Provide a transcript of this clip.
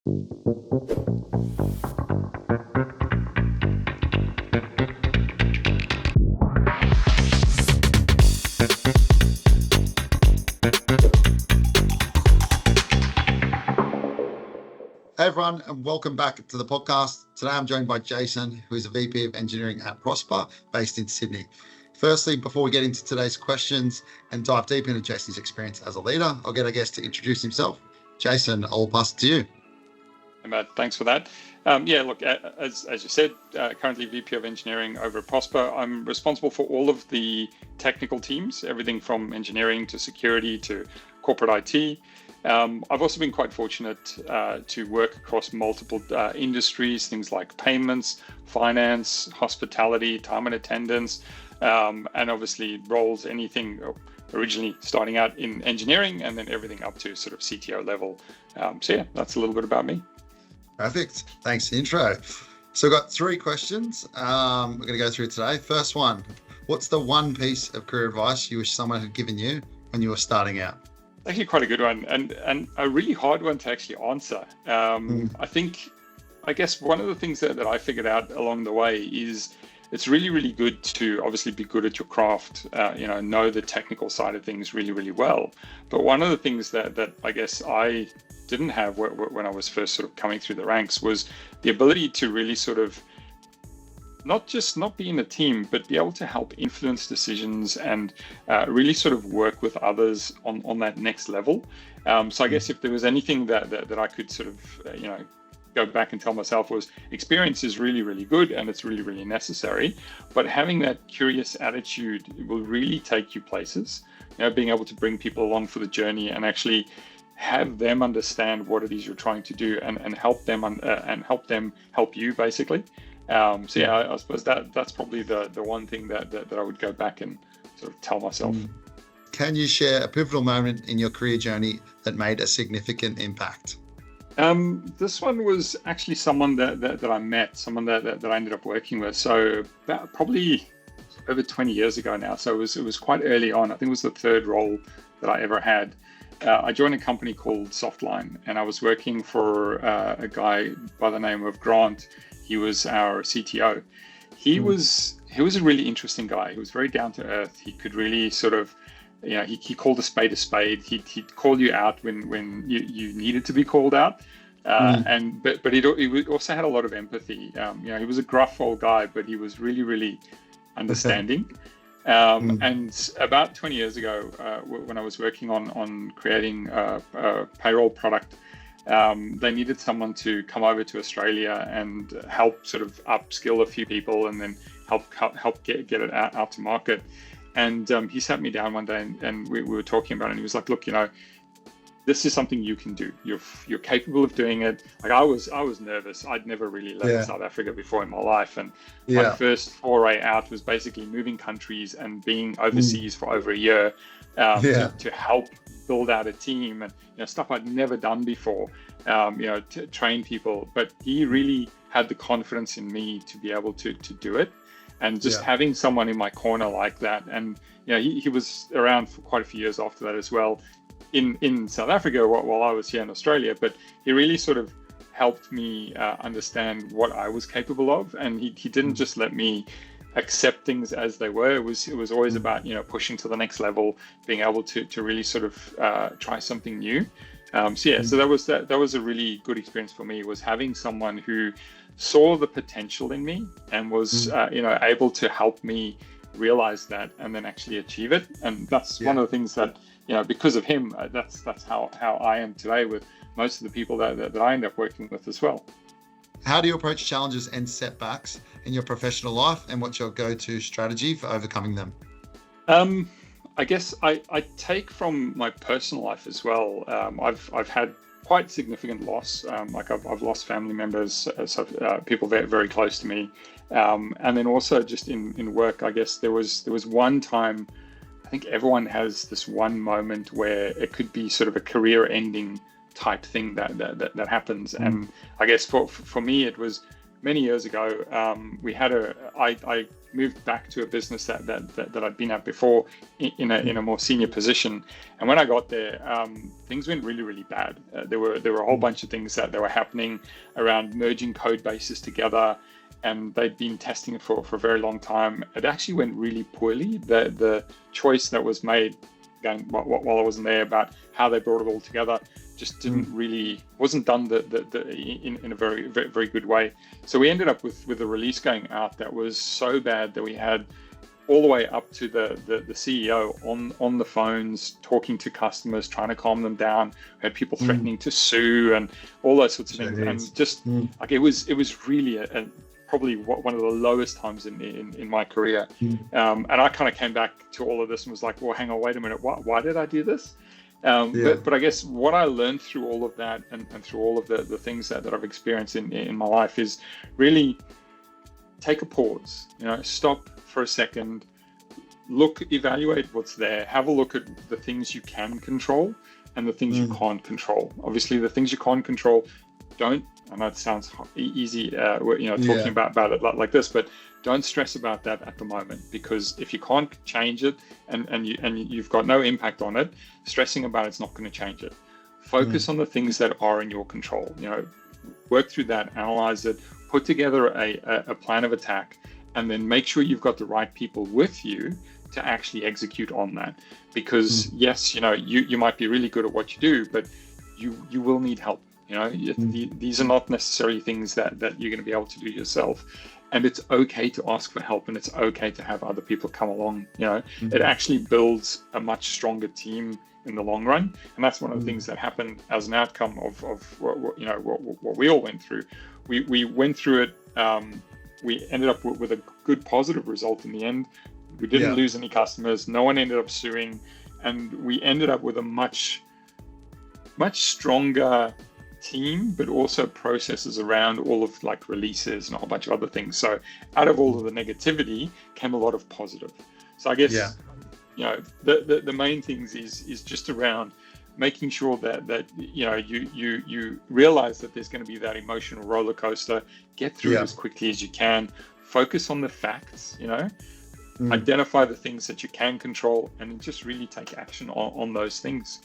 Hey everyone, and welcome back to the podcast. Today I'm joined by Jason, who is a VP of Engineering at Prospa, based in Sydney. Firstly, before we get into today's questions and dive deep into Jason's experience as a leader, I'll get our guest to introduce himself. Jason, I'll pass it to you. Hey, Matt, thanks for that. Look, as you said, currently VP of Engineering over at Prospa. I'm responsible for all of the technical teams, everything from engineering to security to corporate IT. I've also been quite fortunate to work across multiple industries, things like payments, finance, hospitality, time and attendance, and obviously roles, anything originally starting out in engineering and then everything up to sort of CTO level. That's a little bit about me. Perfect. Thanks for the intro. So we've got 3 questions we're going to go through today. First one, what's the one piece of career advice you wish someone had given you when you were starting out? Actually quite a good one and a really hard one to actually answer. I guess one of the things that I figured out along the way is it's really, really good to obviously be good at your craft, know the technical side of things really, really well. But one of the things that I guess I didn't have when I was first sort of coming through the ranks was the ability to really sort of not be in a team, but be able to help influence decisions and really sort of work with others on that next level. So I guess if there was anything that I could sort of, go back and tell myself was experience is really, really good and it's really, really necessary. But having that curious attitude will really take you places, being able to bring people along for the journey and actually have them understand what it is you're trying to do and help them and help them help you basically. I suppose that's probably the one thing that I would go back and sort of tell myself. Can you share a pivotal moment in your career journey that made a significant impact? This one was actually someone that I met, someone that I ended up working with. So about probably over 20 years ago now. So it was quite early on. I think it was the 3rd role that I ever had. I joined a company called Softline, and I was working for a guy by the name of Grant. He was our CTO. He was a really interesting guy. He was very down to earth. He could really sort of, he called a spade a spade. He'd call you out when you needed to be called out. But he also had a lot of empathy. He was a gruff old guy, but he was really, really understanding. And about 20 years ago, when I was working on creating a payroll product, they needed someone to come over to Australia and help sort of upskill a few people and then help get it out to market. And he sat me down one day and we were talking about it. And he was like, look, this is something you can do. You're capable of doing it. Like I was nervous. I'd never really left South Africa before in my life. And my first foray out was basically moving countries and being overseas for over a year to help build out a team and stuff I'd never done before, to train people. But he really had the confidence in me to be able to do it. And just having someone in my corner like that. And he was around for quite a few years after that as well in South Africa while I was here in Australia. But he really sort of helped me understand what I was capable of. And he didn't just let me accept things as they were. It was always about pushing to the next level, being able to really sort of try something new. So that was a really good experience for me, was having someone who saw the potential in me and was able to help me realize that and then actually achieve it. And that's one of the things that because of him, that's how I am today with most of the people that I end up working with as well. How do you approach challenges and setbacks in your professional life, and what's your go-to strategy for overcoming them? I guess I take from my personal life as well. I've had quite significant loss. I've lost family members, people very, very close to me. And then also just in work, I guess there was one time, I think everyone has this one moment where it could be sort of a career ending type thing that happens. And I guess for me, it was many years ago, I moved back to a business that I'd been at before in a more senior position. And when I got there, things went really, really bad. There were a whole bunch of things that were happening around merging code bases together, and they'd been testing it for a very long time. It actually went really poorly. The choice that was made while I wasn't there about how they brought it all together just wasn't done in a very, very, very good way. So we ended up with a release going out that was so bad that we had all the way up to the CEO on the phones, talking to customers, trying to calm them down. We had people threatening to sue and all those sorts of things. And just like it was really probably one of the lowest times in my career. And I kind of came back to all of this and was like, well, hang on, wait a minute, why did I do this? But I guess what I learned through all of that and through all of the things that I've experienced in my life is really take a pause, stop for a second, evaluate what's there, have a look at the things you can control and the things you can't control. Obviously, the things you can't control, I know it sounds easy, talking about it like this, but don't stress about that at the moment, because if you can't change it and you've got no impact on it, stressing about it's not going to change it. Focus on the things that are in your control. Work through that, analyze it, put together a plan of attack, and then make sure you've got the right people with you to actually execute on that. Because yes, you might be really good at what you do, but you will need help. These are not necessarily things that you're going to be able to do yourself. And it's okay to ask for help, and it's okay to have other people come along. It actually builds a much stronger team in the long run. And that's one of the things that happened as an outcome of what we all went through. We went through it. We ended up with a good positive result in the end. We didn't lose any customers. No one ended up suing. And we ended up with a much stronger team, but also processes around all of like releases and a whole bunch of other things. So out of all of the negativity came a lot of positive. So I guess the main things is just around making sure that you realize that there's going to be that emotional roller coaster. Get through it as quickly as you can. Focus on the facts. Identify the things that you can control, and just really take action on those things.